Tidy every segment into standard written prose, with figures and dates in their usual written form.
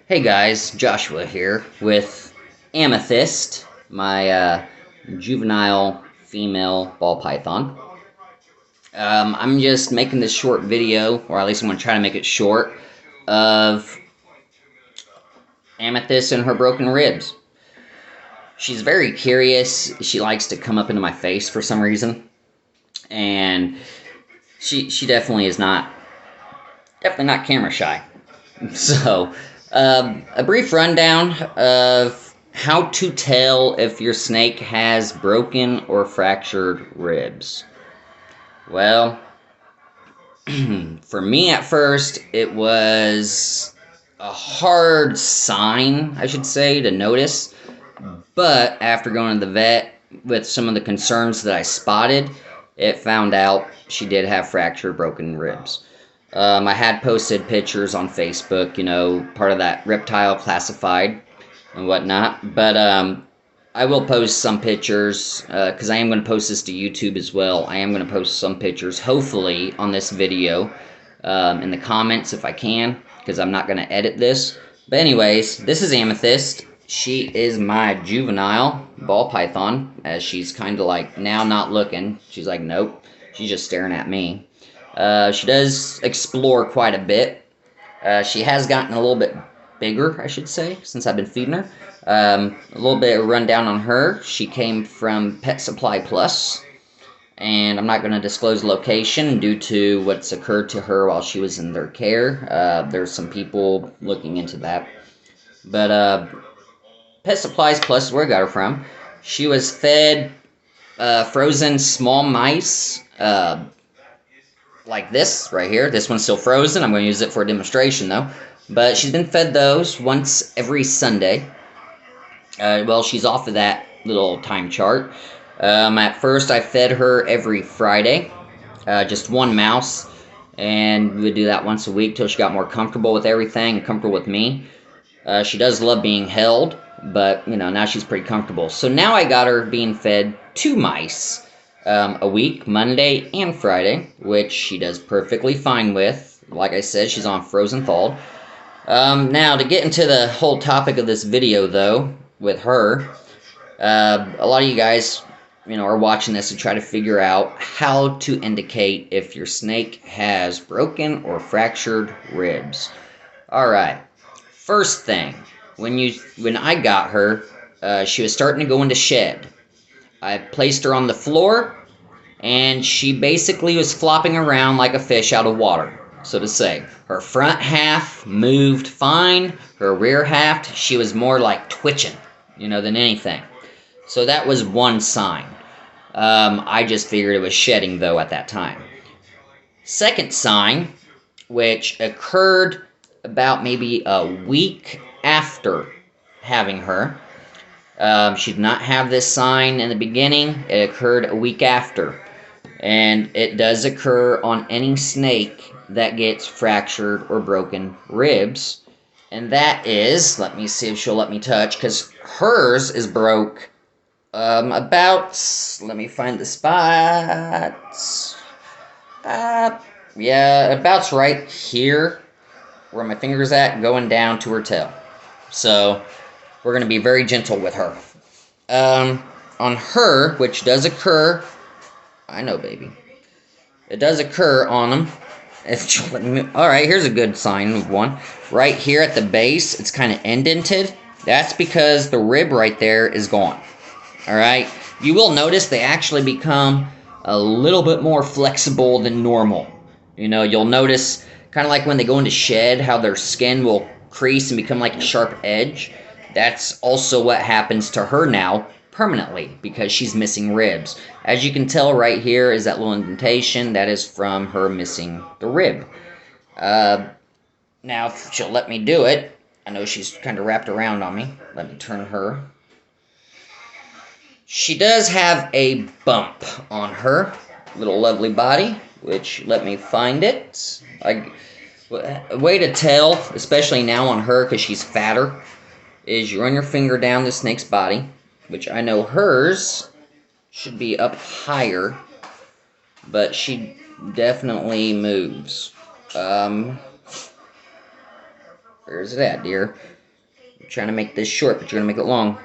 Hey guys, Joshua here with Amethyst, my juvenile female ball python. I'm just making this short video, or at least I'm going to try to make it short, of Amethyst and her broken ribs. She's very curious. She likes to come up into my face for some reason, and she definitely is definitely not camera shy. So, a brief rundown of how to tell if your snake has broken or fractured ribs. Well, for me at first, it was a hard sign, I should say, to notice. But after going to the vet with some of the concerns that I spotted, it found out she did have fractured, broken ribs. I had posted pictures on Facebook, part of that reptile classified and whatnot. But I will post some pictures because I am going to post this to YouTube as well. I am going to post some pictures, hopefully, on this video in the comments if I can, because I'm not going to edit this. But anyways, this is Amethyst. She is my juvenile ball python, as she's kind of like now not looking. She's like, nope. She's just staring at me. She does explore quite a bit. She has gotten a little bit bigger, I should say, since I've been feeding her. A little bit of rundown on her. She came from Pet Supply Plus, and I'm not going to disclose location due to what's occurred to her while she was in their care. There's some people looking into that. But Pet Supplies Plus is where I got her from. She was fed frozen small mice, like this right here. This one's still frozen. I'm going to use it for a demonstration though. But she's been fed those once every Sunday. Well, she's off of that little time chart. At first, I fed her every Friday, just one mouse, and we would do that once a week till she got more comfortable with everything and comfortable with me. She does love being held, but now she's pretty comfortable. So now I got her being fed two mice a week, Monday and Friday, which she does perfectly fine with. Like I said, she's on frozen thawed. Now, to get into the whole topic of this video, though, with her, a lot of you guys, are watching this to try to figure out how to indicate if your snake has broken or fractured ribs. All right. First thing, when I got her, she was starting to go into shed. I placed her on the floor, and she basically was flopping around like a fish out of water, so to say. Her front half moved fine. Her rear half, she was more like twitching, than anything. So that was one sign. I just figured it was shedding, though, at that time. Second sign, which occurred about maybe a week after having her. She did not have this sign in the beginning. It occurred a week after. And it does occur on any snake that gets fractured or broken ribs. And that is, let me see if she'll let me touch, because hers is broke let me find the spot. Yeah, about right here, where my finger's at, going down to her tail. So, we're going to be very gentle with her. On her, which does occur, I know, baby. It does occur on them. Alright, here's a good sign of one. Right here at the base, it's kind of indented. That's because the rib right there is gone. Alright? You will notice they actually become a little bit more flexible than normal. You'll notice, kind of like when they go into shed, how their skin will crease and become like a sharp edge. That's also what happens to her now permanently because she's missing ribs. As you can tell right here is that little indentation. That is from her missing the rib. Now, if she'll let me do it, I know she's kind of wrapped around on me. Let me turn her. She does have a bump on her little lovely body, which, let me find it. A way to tell, especially now on her because she's fatter, is you run your finger down the snake's body, which I know hers should be up higher, but she definitely moves. Where's it at, dear? I'm trying to make this short, but you're going to make it long.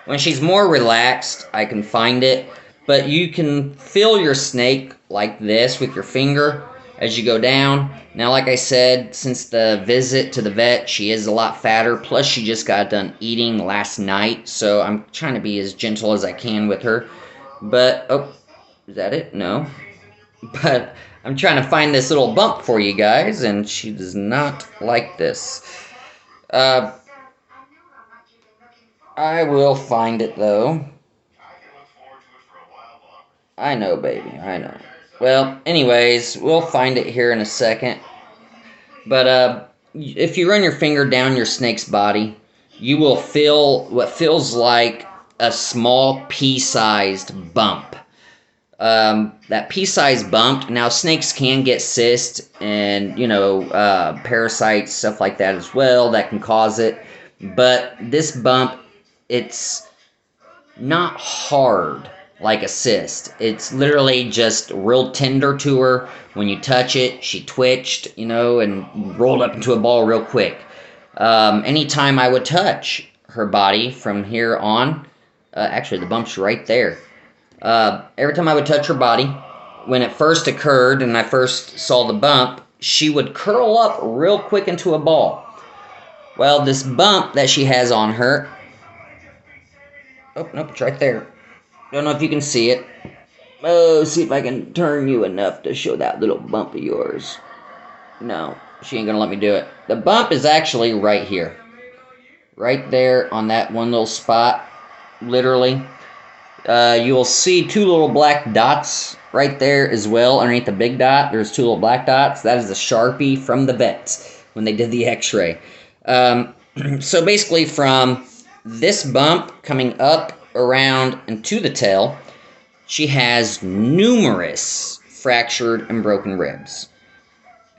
When she's more relaxed, I can find it, but you can feel your snake like this with your finger as you go down. Now, like I said, since the visit to the vet, she is a lot fatter, plus she just got done eating last night, so I'm trying to be as gentle as I can with her. But, oh, is that it? No. But I'm trying to find this little bump for you guys, and she does not like this. I will find it, though. I know, baby, I know. Well, anyways, we'll find it here in a second. But, if you run your finger down your snake's body, you will feel what feels like a small pea-sized bump. That pea-sized bump, now snakes can get cysts and, parasites, stuff like that as well, that can cause it. But this bump, it's not hard like a cyst. It's literally just real tender to her. When you touch it, she twitched, and rolled up into a ball real quick. Anytime I would touch her body from here on, actually the bump's right there. Every time I would touch her body, when it first occurred and I first saw the bump, she would curl up real quick into a ball. Well, this bump that she has on her, oh, nope, it's right there. Don't know if you can see it. Oh, see if I can turn you enough to show that little bump of yours. No, she ain't gonna let me do it. The bump is actually right here. Right there on that one little spot, literally. You will see two little black dots right there as well. Underneath the big dot, there's two little black dots. That is the Sharpie from the vets when they did the x-ray. So basically from this bump coming up, around, and to the tail, she has numerous fractured and broken ribs.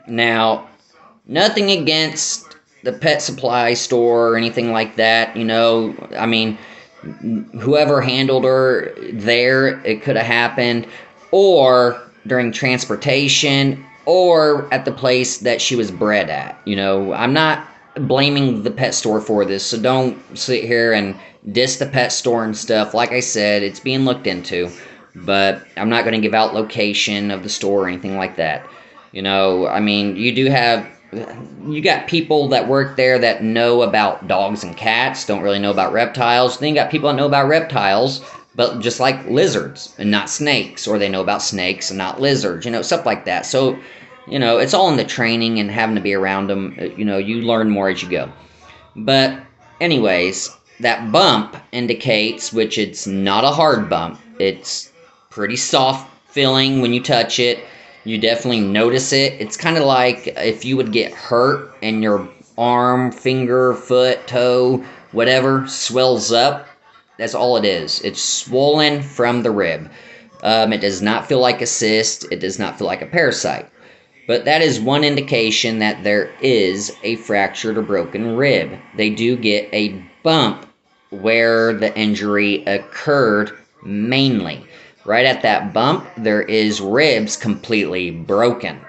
Now, nothing against the pet supply store or anything like that, I mean, whoever handled her there, it could have happened, or during transportation, or at the place that she was bred at. I'm not blaming the pet store for this, so don't sit here and diss the pet store and stuff. Like I said, it's being looked into, but I'm not going to give out location of the store or anything like that. I mean, you got people that work there that know about dogs and cats, don't really know about reptiles. Then you got people that know about reptiles, but just like lizards and not snakes, or they know about snakes and not lizards, stuff like that. So, it's all in the training and having to be around them. You learn more as you go. But anyways, that bump indicates, which it's not a hard bump. It's pretty soft feeling when you touch it. You definitely notice it. It's kind of like if you would get hurt and your arm, finger, foot, toe, whatever, swells up. That's all it is. It's swollen from the rib. It does not feel like a cyst. It does not feel like a parasite. But that is one indication that there is a fractured or broken rib. They do get a bump where the injury occurred mainly. Right at that bump, there is ribs completely broken.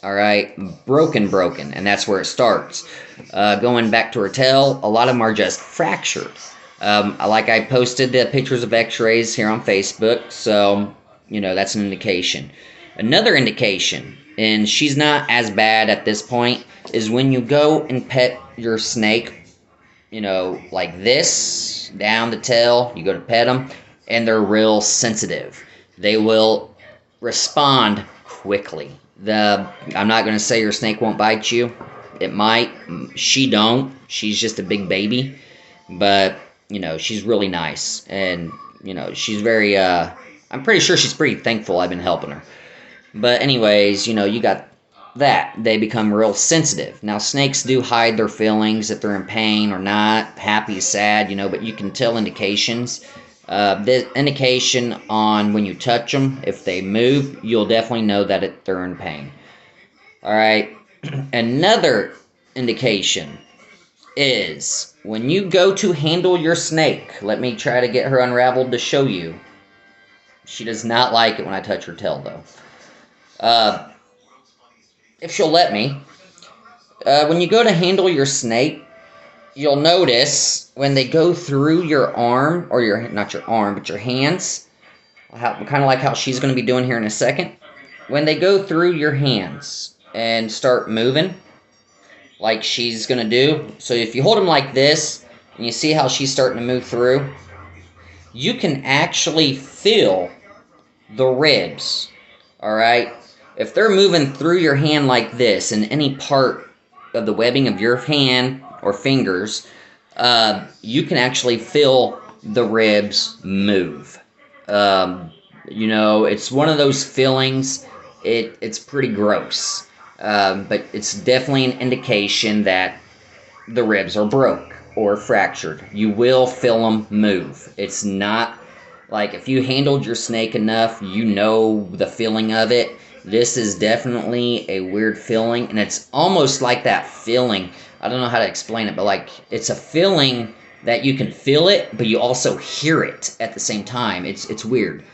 Alright, broken, and that's where it starts. Going back to her tail, a lot of them are just fractured. Like I posted the pictures of x-rays here on Facebook, so, that's an indication. Another indication, and she's not as bad at this point, is when you go and pet your snake, like this, down the tail, you go to pet them, and they're real sensitive. They will respond quickly. I'm not going to say your snake won't bite you. It might. She don't. She's just a big baby. But, she's really nice. And, she's very, I'm pretty sure she's pretty thankful I've been helping her. But anyways, you got that. They become real sensitive. Now, snakes do hide their feelings if they're in pain or not, happy, sad, but you can tell indications. The indication on when you touch them, if they move, you'll definitely know that they're in pain. Alright, another indication is when you go to handle your snake. Let me try to get her unraveled to show you. She does not like it when I touch her tail, though. If she'll let me. when you go to handle your snake, you'll notice when they go through your arm, or not your arm, but your hands, kind of like how she's going to be doing here in a second. When they go through your hands and start moving, like she's going to do, so if you hold them like this, and you see how she's starting to move through, you can actually feel the ribs, alright? If they're moving through your hand like this, in any part of the webbing of your hand or fingers, you can actually feel the ribs move. You know, it's one of those feelings, it's pretty gross, but it's definitely an indication that the ribs are broke or fractured. You will feel them move. It's not like if you handled your snake enough, you know the feeling of it. This is definitely a weird feeling, and it's almost like that feeling. I don't know how to explain it, but like it's a feeling that you can feel it, but you also hear it at the same time. It's weird.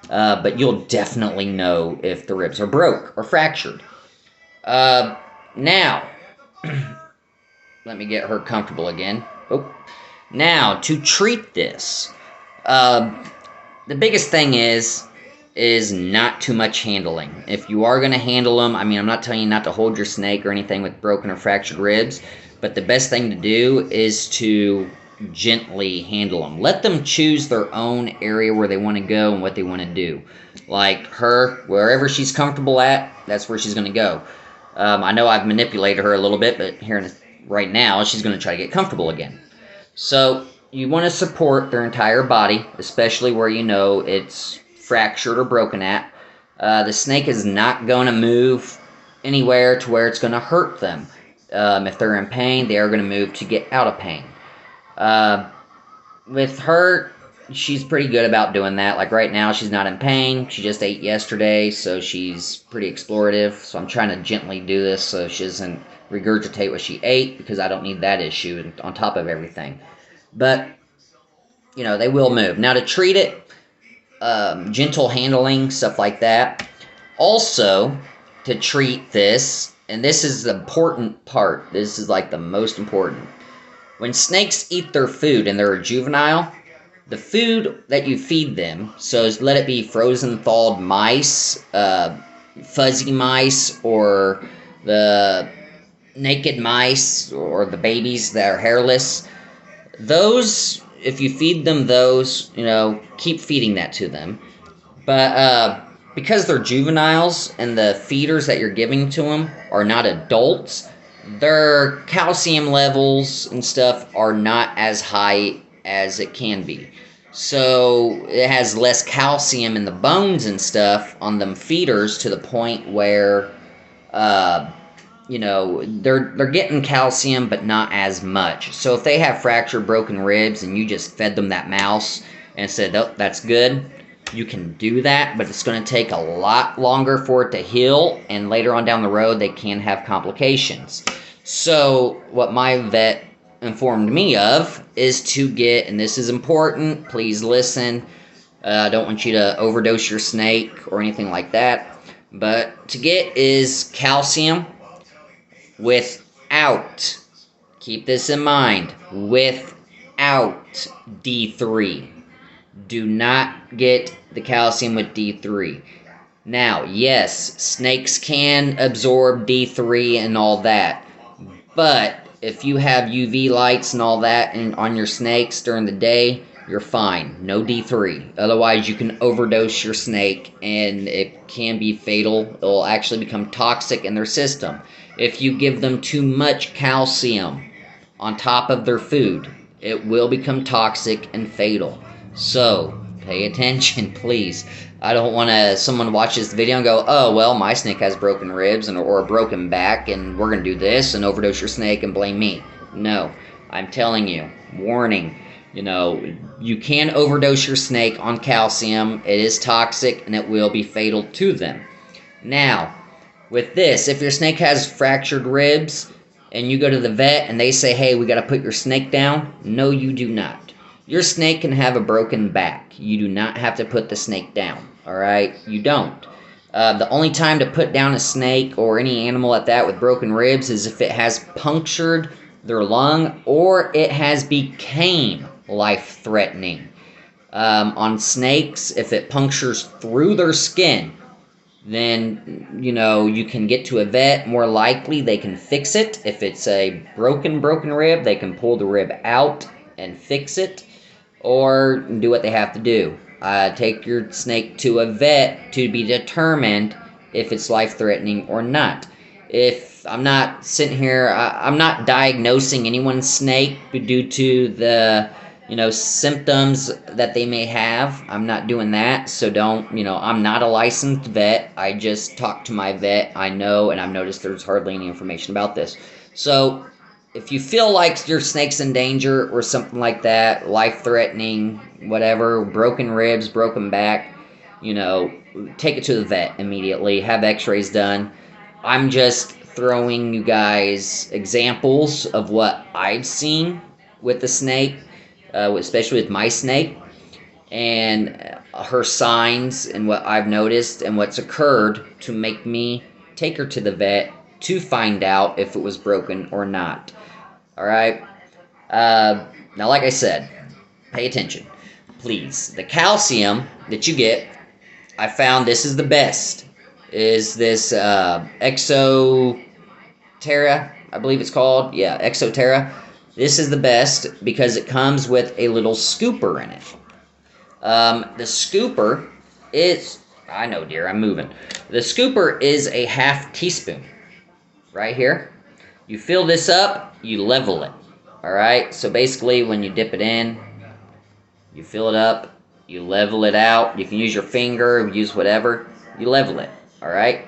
But you'll definitely know if the ribs are broke or fractured. Now, let me get her comfortable again. Oh. Now, to treat this, the biggest thing is not too much handling. If you are going to handle them, I mean, I'm not telling you not to hold your snake or anything with broken or fractured ribs, but the best thing to do is to gently handle them. Let them choose their own area where they want to go and what they want to do. Like her, wherever she's comfortable at, that's where she's going to go. I know I've manipulated her a little bit, but right now, she's going to try to get comfortable again. So, you want to support their entire body, especially where you know it's fractured or broken at. The snake is not going to move anywhere to where it's going to hurt them. If they're in pain, they are going to move to get out of pain. With her, she's pretty good about doing that. Like right now, she's not in pain. She just ate yesterday, so she's pretty explorative. So I'm trying to gently do this so she doesn't regurgitate what she ate, because I don't need that issue on top of everything. But, you know, they will move. Now to treat it, gentle handling, stuff like that. Also, to treat this, and this is the important part, this is like the most important. When snakes eat their food and they're a juvenile, the food that you feed them, so let it be frozen thawed mice, fuzzy mice, or the naked mice, or the babies that are hairless, those, if you feed them those, you know, keep feeding that to them. But because they're juveniles and the feeders that you're giving to them are not adults, their calcium levels and stuff are not as high as it can be. So it has less calcium in the bones and stuff on them feeders, to the point where you know, they're getting calcium, but not as much. So if they have fractured, broken ribs, and you just fed them that mouse and said, oh, that's good, you can do that, but it's going to take a lot longer for it to heal, and later on down the road, they can have complications. So what my vet informed me of is to get, and this is important, please listen, I don't want you to overdose your snake or anything like that, but to get is calcium without, keep this in mind, without D3. Do not get the calcium with D3. Now, yes, snakes can absorb D3 and all that, but if you have UV lights and all that on your snakes during the day, you're fine. No D3. Otherwise, you can overdose your snake, and it can be fatal. It will actually become toxic in their system. If you give them too much calcium on top of their food, it will become toxic and fatal. So, pay attention, please. I don't want someone watch this video and go, oh, well, my snake has broken ribs or a broken back, and we're going to do this and overdose your snake and blame me. No. I'm telling you, warning. You know, you can overdose your snake on calcium. It is toxic, and it will be fatal to them. Now, with this, if your snake has fractured ribs, and you go to the vet, and they say, hey, we got to put your snake down, no, you do not. Your snake can have a broken back. You do not have to put the snake down, alright? You don't. The only time to put down a snake or any animal at that with broken ribs is if it has punctured their lung or it has became life-threatening. On snakes, if it punctures through their skin, then, you can get to a vet. More likely, they can fix it. If it's a broken rib, they can pull the rib out and fix it, or do what they have to do. Take your snake to a vet to be determined if it's life-threatening or not. If I'm not sitting here, I'm not diagnosing anyone's snake due to the symptoms that they may have. I'm not doing that, so don't, I'm not a licensed vet. I just talk to my vet. I know, and I've noticed there's hardly any information about this. So if you feel like your snake's in danger or something like that, life-threatening, whatever, broken ribs, broken back, take it to the vet immediately. Have x-rays done. I'm just throwing you guys examples of what I've seen with the snake, especially with my snake, and her signs and what I've noticed and what's occurred to make me take her to the vet to find out if it was broken or not. Alright? Now, like I said, pay attention. Please. The calcium that you get, I found this is the best. Is this Exoterra, I believe it's called. Yeah, Exoterra. This is the best because it comes with a little scooper in it. The scooper is... I know, dear, I'm moving. The scooper is a half teaspoon. Right here. You fill this up, you level it. Alright, so basically when you dip it in, you fill it up, you level it out. You can use your finger, use whatever. You level it. Alright?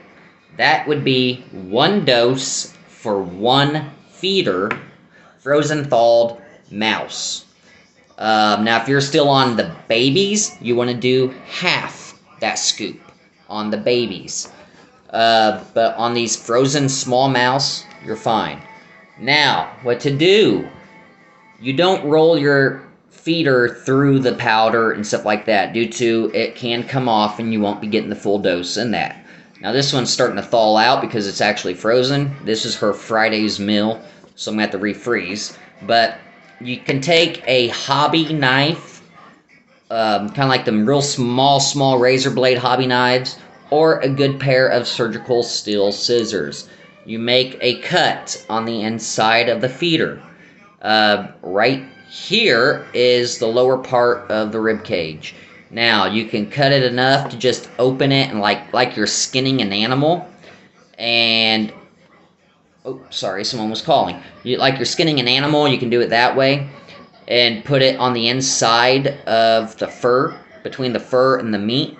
That would be 1 dose for 1 feeder frozen thawed mouse. Now, if you're still on the babies, you want to do half that scoop on the babies. But on these frozen small mouse, you're fine. Now, what to do? You don't roll your feeder through the powder and stuff like that, due to it can come off and you won't be getting the full dose in that. Now, this one's starting to thaw out because it's actually frozen. This is her Friday's meal, so I'm going to have to refreeze. But you can take a hobby knife, kind of like them real small razor blade hobby knives, or a good pair of surgical steel scissors. You make a cut on the inside of the feeder. Right here is the lower part of the rib cage. Now, you can cut it enough to just open it and like you're skinning an animal. And, oh, sorry, someone was calling. Like you're skinning an animal, you can do it that way. And put it on the inside of the fur, between the fur and the meat.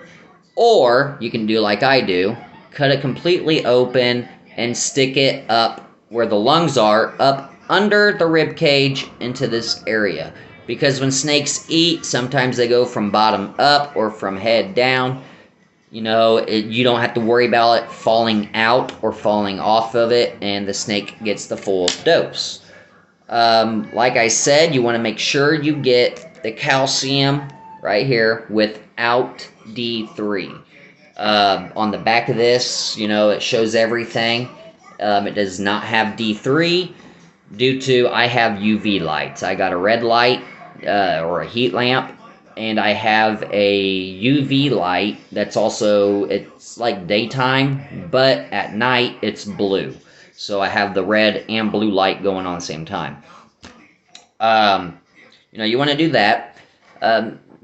Or, you can do like I do, cut it completely open and stick it up where the lungs are, up under the rib cage into this area. Because when snakes eat, sometimes they go from bottom up or from head down. You don't have to worry about it falling out or falling off of it, and the snake gets the full dose. Like I said, you want to make sure you get the calcium right here without D3. On the back of this, it shows everything. It does not have D3 due to I have UV lights. I got a red light or a heat lamp, and I have a UV light that's also, it's like daytime, but at night it's blue. So I have the red and blue light going on at the same time. You want to do that.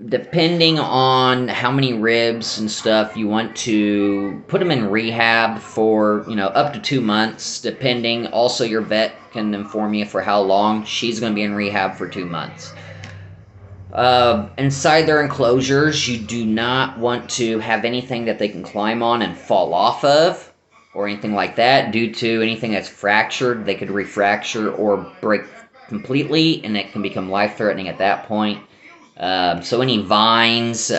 Depending on how many ribs and stuff you want to put them in rehab for, up to 2 months, depending. Also, your vet can inform you for how long she's going to be in rehab for 2 months. Inside their enclosures, you do not want to have anything that they can climb on and fall off of, or anything like that, due to anything that's fractured. They could refracture or break completely, and it can become life-threatening at that point. So any vines,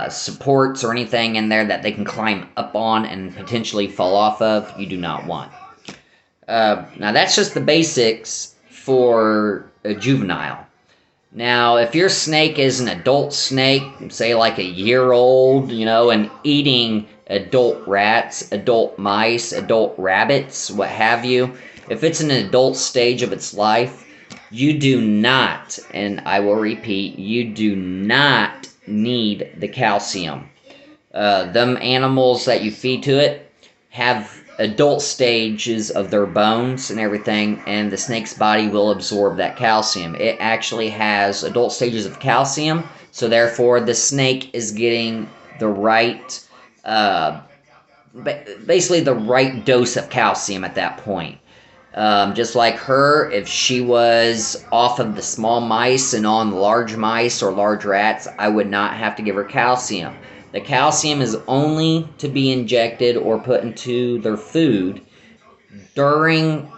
supports, or anything in there that they can climb up on and potentially fall off of, you do not want. Now, that's just the basics for a juvenile. Now, if your snake is an adult snake, say like a year old, and eating adult rats, adult mice, adult rabbits, what have you, if it's in an adult stage of its life, you do not, and I will repeat, you do not need the calcium. Them animals that you feed to it have adult stages of their bones and everything, and the snake's body will absorb that calcium. It actually has adult stages of calcium, so therefore the snake is getting the right, basically the right dose of calcium at that point. Just like her, if she was off of the small mice and on large mice or large rats, I would not have to give her calcium. The calcium is only to be injected or put into their food during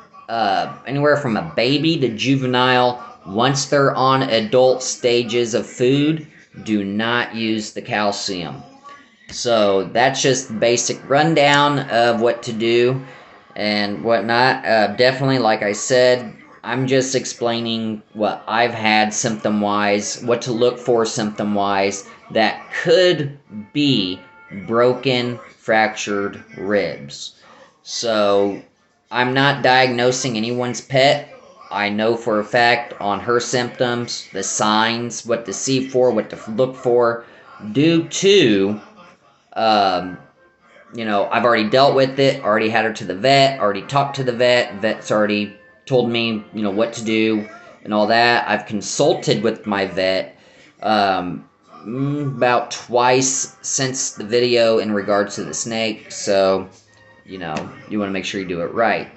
anywhere from a baby to juvenile. Once they're on adult stages of food, do not use the calcium. So that's just the basic rundown of what to do and whatnot. Definitely, like I said, I'm just explaining what I've had symptom-wise, what to look for symptom-wise that could be broken, fractured ribs. So I'm not diagnosing anyone's pet. I know for a fact on her symptoms, the signs, what to see for, what to look for, due to I've already dealt with it, already had her to the vet, already talked to the vet's already told me, what to do and all that. I've consulted with my vet about twice since the video in regards to the snake, so, you want to make sure you do it right.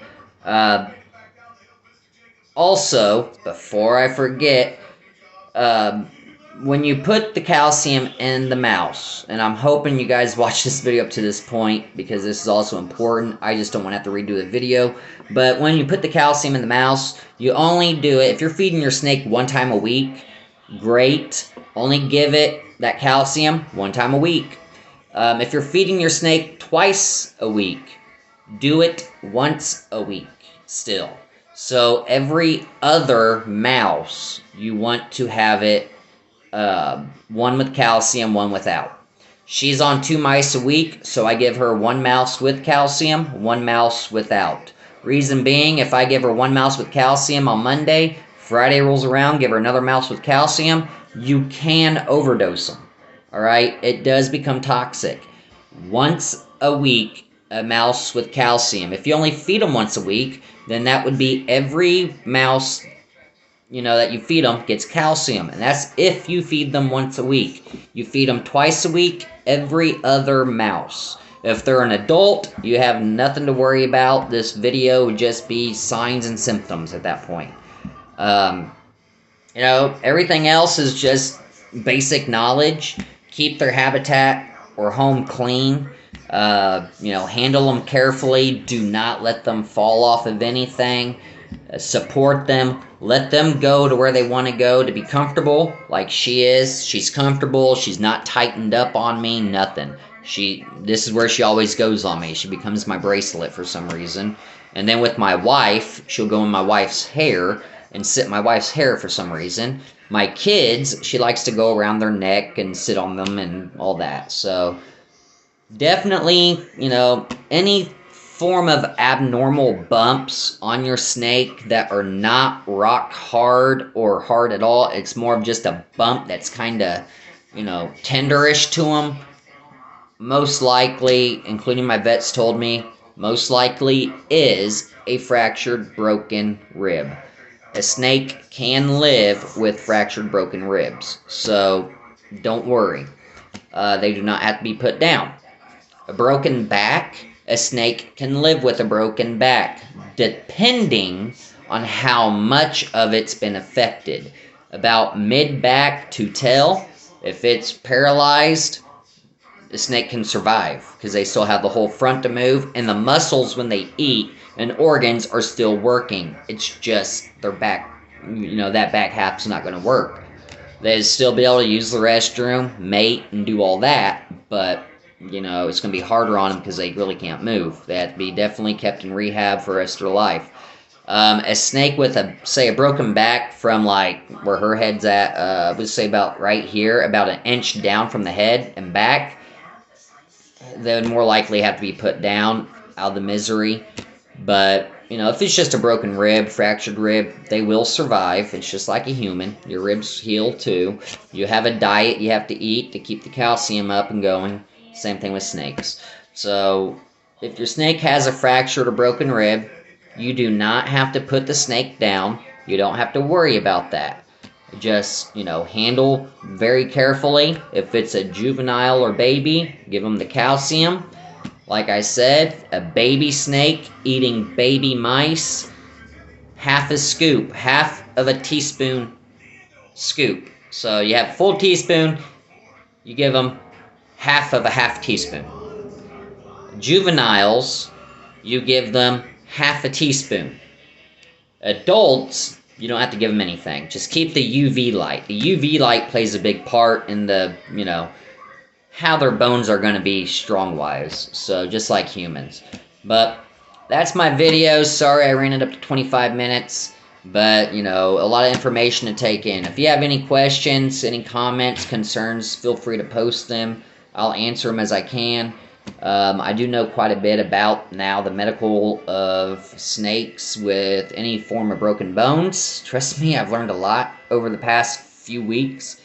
Also, before I forget, when you put the calcium in the mouse, and I'm hoping you guys watch this video up to this point because this is also important. I just don't want to have to redo the video. But when you put the calcium in the mouse, you only do it, if you're feeding your snake one time a week, great. Only give it that calcium one time a week. If you're feeding your snake twice a week, do it once a week still. So every other mouse, you want to have it one with calcium, one without. She's on 2 mice a week, so I give her 1 mouse with calcium, 1 mouse without. Reason being, if I give her 1 mouse with calcium on Monday, Friday rolls around, give her another mouse with calcium, you can overdose them. Alright? It does become toxic. Once a week, a mouse with calcium. If you only feed them once a week, then that would be every mouse that you feed them gets calcium, and that's if you feed them once a week. You feed them twice a week, every other mouse. If they're an adult, you have nothing to worry about. This video would just be signs and symptoms at that point. Everything else is just basic knowledge. Keep their habitat or home clean. Handle them carefully. Do not let them fall off of anything. Support them. Let them go to where they want to go to be comfortable, like she is. She's comfortable. She's not tightened up on me. Nothing. This is where she always goes on me. She becomes my bracelet for some reason. And then with my wife, she'll go in my wife's hair and sit in my wife's hair for some reason. My kids, she likes to go around their neck and sit on them and all that. So definitely, any form of abnormal bumps on your snake that are not rock hard or hard at all, it's more of just a bump that's kind of, tenderish to them, most likely, including my vets told me, most likely is a fractured broken rib. A snake can live with fractured broken ribs, so don't worry. They do not have to be put down. A broken back, a snake can live with a broken back, depending on how much of it's been affected. About mid-back to tail, if it's paralyzed, the snake can survive, because they still have the whole front to move, and the muscles when they eat and organs are still working. It's just their back, that back half's not going to work. They'd still be able to use the restroom, mate, and do all that, but it's going to be harder on them because they really can't move. They have to be definitely kept in rehab for the rest of their life. A snake with say a broken back from like where her head's at, would say about right here, about an inch down from the head and back, they would more likely have to be put down out of the misery. But, you know, if it's just a broken rib, fractured rib, they will survive. It's just like a human. Your ribs heal too. You have a diet you have to eat to keep the calcium up and going. Same thing with snakes. So, if your snake has a fractured or broken rib, you do not have to put the snake down. You don't have to worry about that. Just, you know, handle very carefully. If it's a juvenile or baby, give them the calcium. Like I said, a baby snake eating baby mice, half a scoop, half of a teaspoon scoop. So you have a full teaspoon, you give them half of a half teaspoon. Juveniles, you give them half a teaspoon. Adults, you don't have to give them anything. Just keep the UV light. The UV light plays a big part in the, you know, how their bones are going to be strong-wise. So, just like humans. But, that's my video. Sorry I ran it up to 25 minutes. But, you know, a lot of information to take in. If you have any questions, any comments, concerns, feel free to post them. I'll answer them as I can. I do know quite a bit about now the medical of snakes with any form of broken bones. Trust me, I've learned a lot over the past few weeks.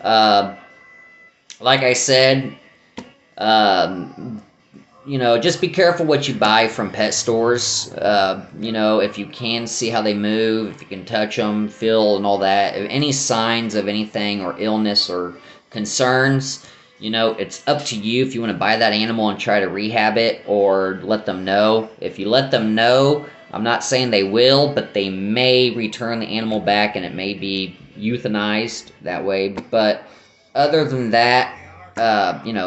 Like I said, you know, just be careful what you buy from pet stores. You know, if you can see how they move, if you can touch them, feel, and all that. If any signs of anything or illness or concerns, you know, it's up to you if you want to buy that animal and try to rehab it or let them know. If you let them know, I'm not saying they will, but they may return the animal back and it may be euthanized that way. But other than that, you know,